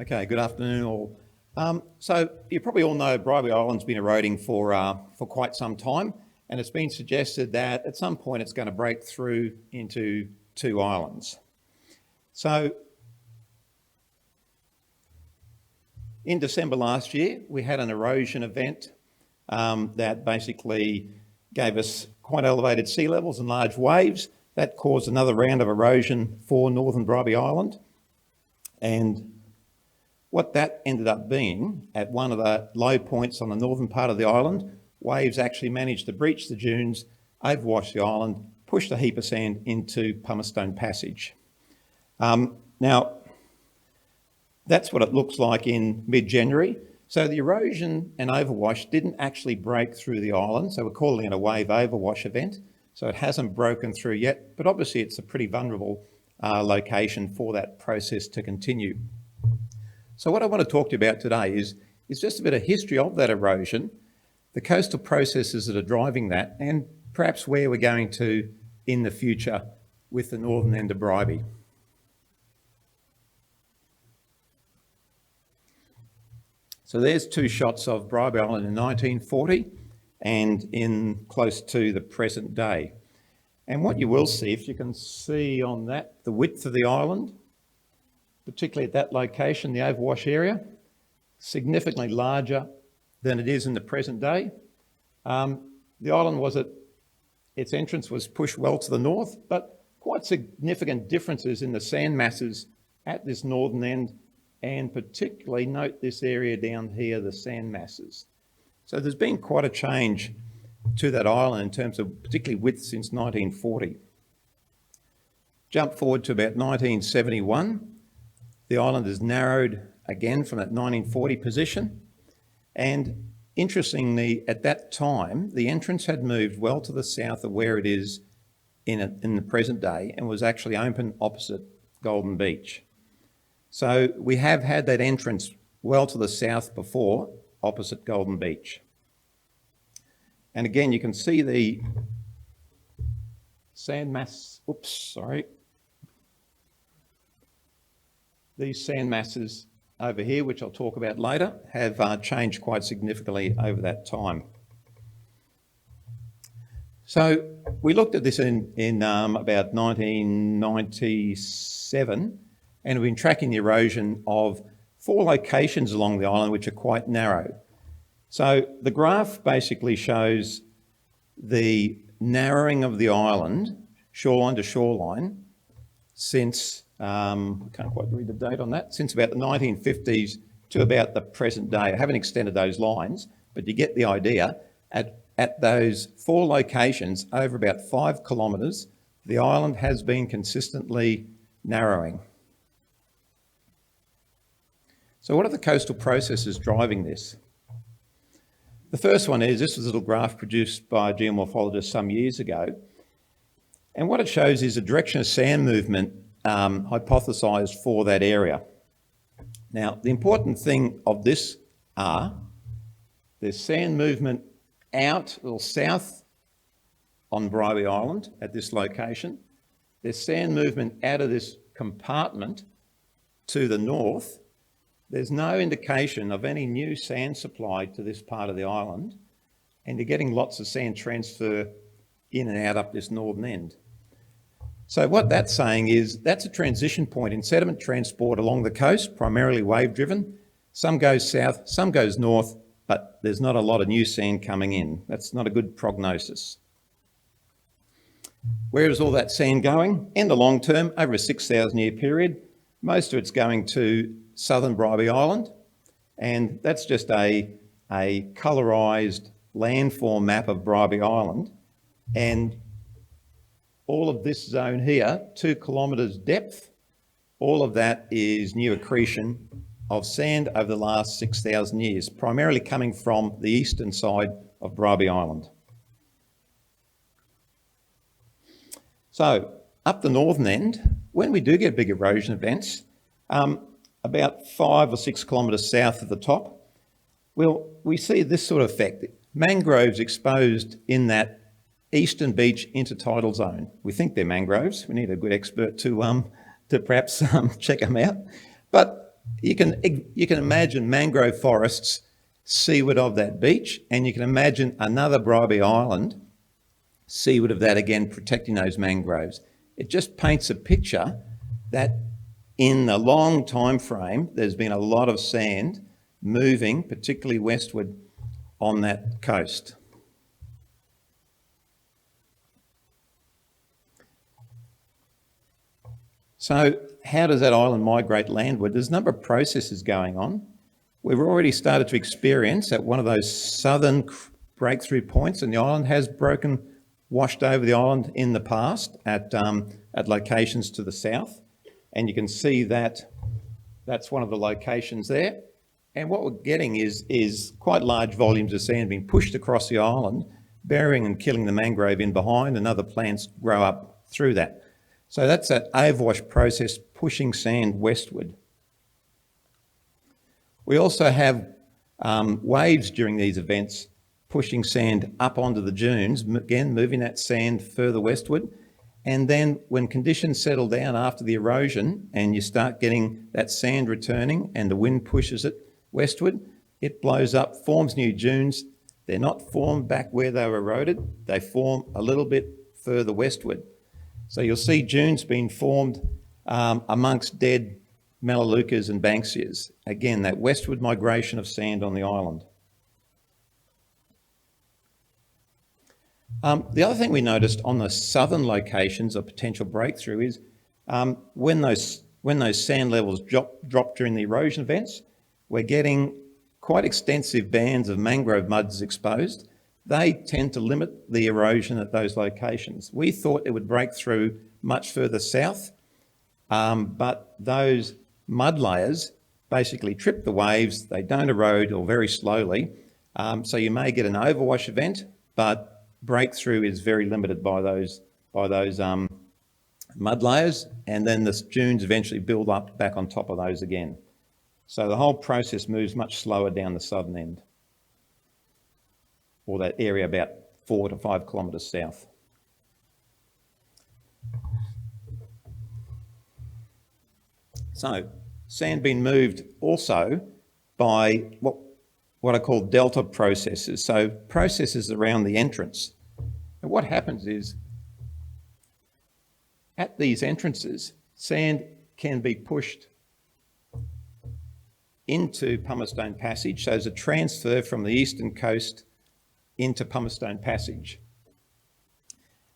Okay, good afternoon all. So you probably all know Bribie Island's been eroding for quite some time, and it's been suggested that at some point it's going to break through into two islands. So in December last year, we had an erosion event that basically gave us quite elevated sea levels and large waves. That caused another round of erosion for Northern Bribie Island. And what that ended up being, at one of the low points on the northern part of the island, waves actually managed to breach the dunes, overwash the island, push the heap of sand into Pumice Passage. Now, that's what it looks like in mid-January. So the erosion and overwash didn't actually break through the island, so we're calling it a wave overwash event. So it hasn't broken through yet, but obviously it's a pretty vulnerable location for that process to continue. So what I want to talk to you about today is just a bit of history of that erosion, the coastal processes that are driving that, and perhaps where we're going to in the future with the northern end of Bribie. So there's two shots of Bribie Island in 1940 and in close to the present day. And what you will see, if you can see on that, the width of the island, particularly at that location, the overwash area, significantly larger than it is in the present day. The island its entrance was pushed well to the north, but quite significant differences in the sand masses at this northern end, and particularly note this area down here, the sand masses. So there's been quite a change to that island in terms of particularly width since 1940. Jump forward to about 1971. The island is narrowed again from that 1940 position. And interestingly, at that time, the entrance had moved well to the south of where it is in the present day and was actually open opposite Golden Beach. So we have had that entrance well to the south before, opposite Golden Beach. And again, you can see the sand mass, These sand masses over here, which I'll talk about later, have changed quite significantly over that time. So we looked at this in about 1997, and we've been tracking the erosion of 4 locations along the island, which are quite narrow. So the graph basically shows the narrowing of the island, shoreline to shoreline, since I can't quite read the date on that, since about the 1950s to about the present day. I haven't extended those lines, but you get the idea. At those 4 locations, over about 5 kilometres, the island has been consistently narrowing. So what are the coastal processes driving this? The first one is, this was a little graph produced by a geomorphologist some years ago. And what it shows is a direction of sand movement hypothesised for that area. Now, the important thing of this there's sand movement out or south on Bribie Island at this location. There's sand movement out of this compartment to the north. There's no indication of any new sand supply to this part of the island, and you're getting lots of sand transfer in and out up this northern end. So what that's saying is that's a transition point in sediment transport along the coast, primarily wave driven. Some goes south, some goes north, but there's not a lot of new sand coming in. That's not a good prognosis. Where is all that sand going? In the long term, over a 6,000 year period, most of it's going to southern Bribie Island, and that's just a colorised landform map of Bribie Island. And all of this zone here, 2 kilometres depth, all of that is new accretion of sand over the last 6,000 years, primarily coming from the eastern side of Bribie Island. So up the northern end, when we do get big erosion events, about 5 or 6 kilometres south of the top, we see this sort of effect. Mangroves exposed in that eastern beach intertidal zone. We think they're mangroves. We need a good expert to perhaps check them out. But you can imagine mangrove forests seaward of that beach, and you can imagine another Bribie Island seaward of that again, protecting those mangroves. It just paints a picture that in a long time frame, there's been a lot of sand moving, particularly westward on that coast. So how does that island migrate landward? There's a number of processes going on. We've already started to experience at one of those southern breakthrough points, and the island has washed over the island in the past at locations to the south. And you can see that that's one of the locations there. And what we're getting is quite large volumes of sand being pushed across the island, burying and killing the mangrove in behind, and other plants grow up through that. So that's that overwash process pushing sand westward. We also have waves during these events pushing sand up onto the dunes, again moving that sand further westward. And then when conditions settle down after the erosion and you start getting that sand returning and the wind pushes it westward, it blows up, forms new dunes. They're not formed back where they were eroded, they form a little bit further westward. So you'll see dunes being formed amongst dead melaleucas and banksias. Again, that westward migration of sand on the island. The other thing we noticed on the southern locations of potential breakthrough is when those sand levels drop during the erosion events, we're getting quite extensive bands of mangrove muds exposed. They tend to limit the erosion at those locations. We thought it would break through much further south, but those mud layers basically trip the waves. They don't erode, or very slowly. So you may get an overwash event, but breakthrough is very limited by those mud layers, and then the dunes eventually build up back on top of those again. So the whole process moves much slower down the southern end, or that area about 4 to 5 kilometres south. So sand being moved also by what I call delta processes, so processes around the entrance. And what happens is, at these entrances, sand can be pushed into Pumicestone Passage, so there's a transfer from the eastern coast into Pumicestone Passage.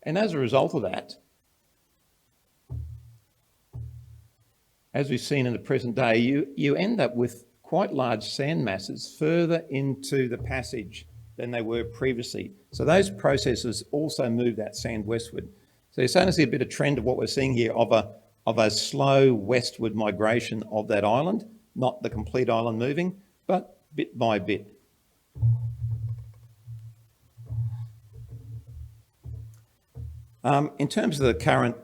And as a result of that, as we've seen in the present day, you end up with quite large sand masses further into the passage than they were previously. So those processes also move that sand westward. So you're starting to see a bit of trend of what we're seeing here of a slow westward migration of that island, not the complete island moving, but bit by bit. In terms of the current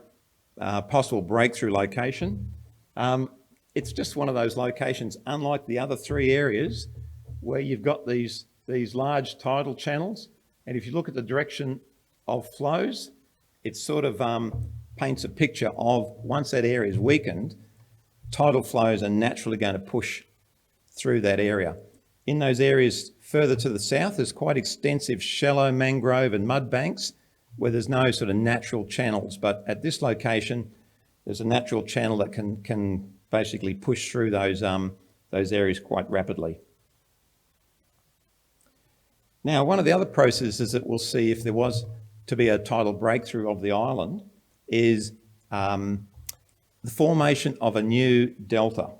possible breakthrough location, it's just one of those locations, unlike the other three areas, where you've got these large tidal channels. And if you look at the direction of flows, it sort of paints a picture of, once that area is weakened, tidal flows are naturally going to push through that area. In those areas further to the south, there's quite extensive shallow mangrove and mud banks where there's no sort of natural channels. But at this location, there's a natural channel that can basically push through those areas quite rapidly. Now, one of the other processes that we'll see if there was to be a tidal breakthrough of the island is the formation of a new delta.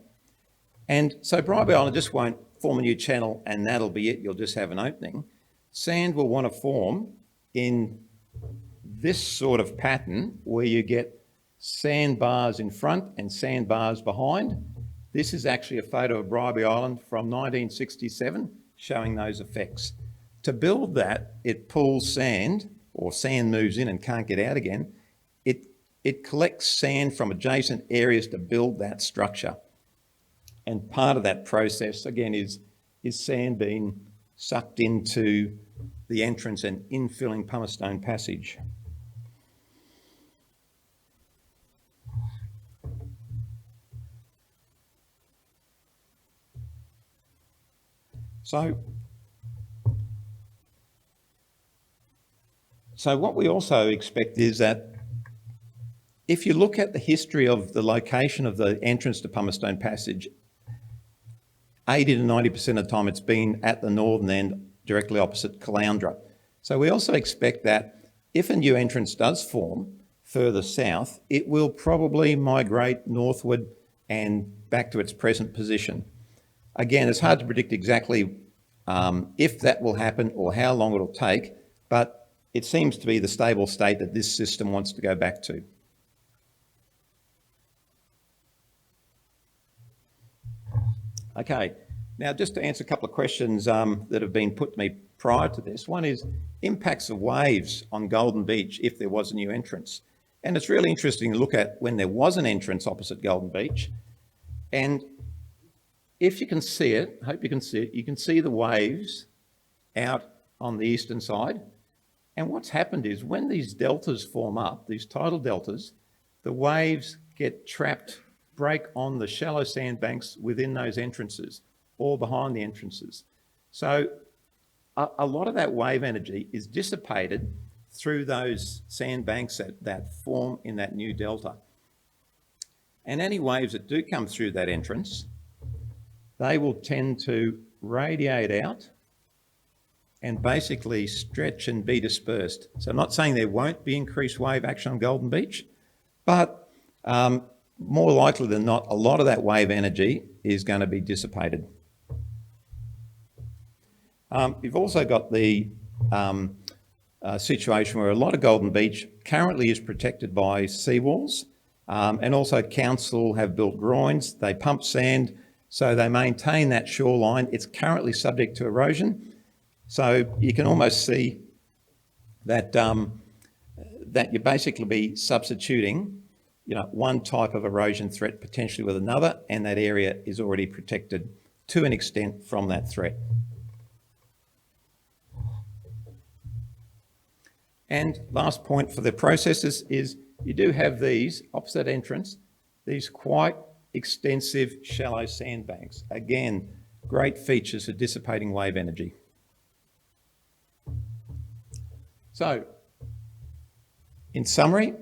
And so Bribie Island just won't form a new channel and that'll be it, you'll just have an opening. Sand will want to form in this sort of pattern where you get sandbars in front and sandbars behind. This is actually a photo of Bribie Island from 1967 showing those effects. To build that, it pulls sand, or sand moves in and can't get out again. It collects sand from adjacent areas to build that structure. And part of that process, again, is sand being sucked into the entrance and infilling Pumicestone Passage. So what we also expect is that if you look at the history of the location of the entrance to Pumice Passage, 80 to 90% of the time it's been at the northern end, directly opposite Caloundra. So we also expect that if a new entrance does form further south, it will probably migrate northward and back to its present position. Again, it's hard to predict exactly if that will happen or how long it'll take, but it seems to be the stable state that this system wants to go back to. Okay, now just to answer a couple of questions that have been put to me prior to this. One is impacts of waves on Golden Beach if there was a new entrance. And it's really interesting to look at when there was an entrance opposite Golden Beach. And if you can see it, I hope you can see it, you can see the waves out on the eastern side. And what's happened is when these deltas form up, these tidal deltas, the waves get trapped, break on the shallow sandbanks within those entrances or behind the entrances. So a lot of that wave energy is dissipated through those sandbanks that form in that new delta. And any waves that do come through that entrance, they will tend to radiate out and basically stretch and be dispersed. So I'm not saying there won't be increased wave action on Golden Beach, but more likely than not, a lot of that wave energy is going to be dissipated. You've also got the situation where a lot of Golden Beach currently is protected by seawalls, and also council have built groins, they pump sand, so they maintain that shoreline. It's currently subject to erosion. So you can almost see that that you basically be substituting, one type of erosion threat potentially with another, and that area is already protected to an extent from that threat. And last point for the processes is you do have these opposite entrance, these quite extensive shallow sandbanks. Again, great features for dissipating wave energy. So, in summary,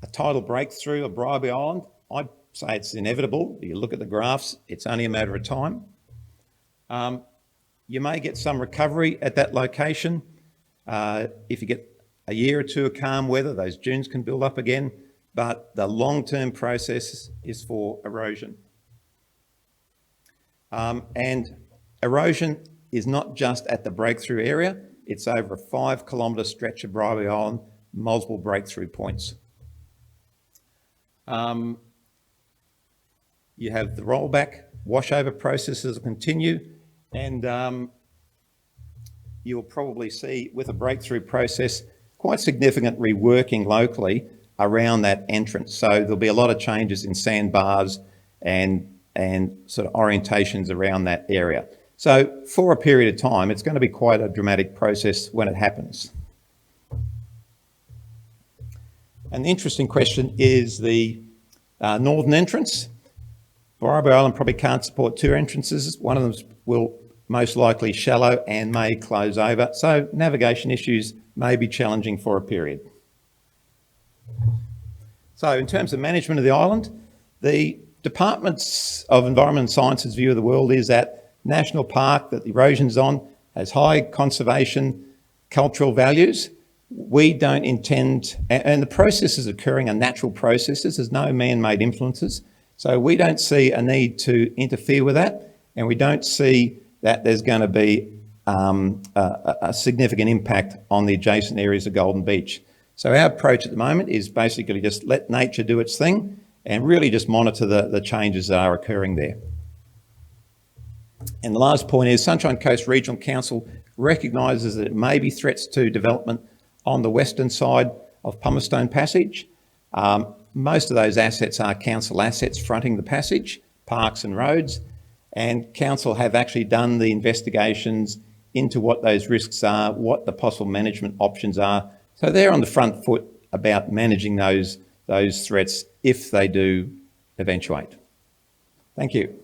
a tidal breakthrough of Bribie Island, I'd say it's inevitable. You look at the graphs, it's only a matter of time. You may get some recovery at that location. If you get a year or two of calm weather, those dunes can build up again, but the long-term process is for erosion. And erosion is not just at the breakthrough area, it's over a 5 kilometre stretch of Bribie Island, multiple breakthrough points. You have the rollback, washover processes will continue, and you'll probably see with a breakthrough process quite significant reworking locally around that entrance. So there'll be a lot of changes in sandbars and sort of orientations around that area. So for a period of time, it's going to be quite a dramatic process when it happens. And the interesting question is the northern entrance. Bribie Island probably can't support 2 entrances. One of them will most likely shallow and may close over. So navigation issues may be challenging for a period. So in terms of management of the island, the Departments of Environment and Science's view of the world is that national park that the erosion's on has high conservation cultural values. We don't intend, and the processes occurring are natural processes, there's no man-made influences. So we don't see a need to interfere with that, and we don't see that there's going to be a significant impact on the adjacent areas of Golden Beach. So our approach at the moment is basically just let nature do its thing and really just monitor the changes that are occurring there. And the last point is Sunshine Coast Regional Council recognises that it may be threats to development on the western side of Pumice Passage. Most of those assets are council assets fronting the passage, parks and roads, and council have actually done the investigations into what those risks are, what the possible management options are. So they're on the front foot about managing those threats if they do eventuate. Thank you.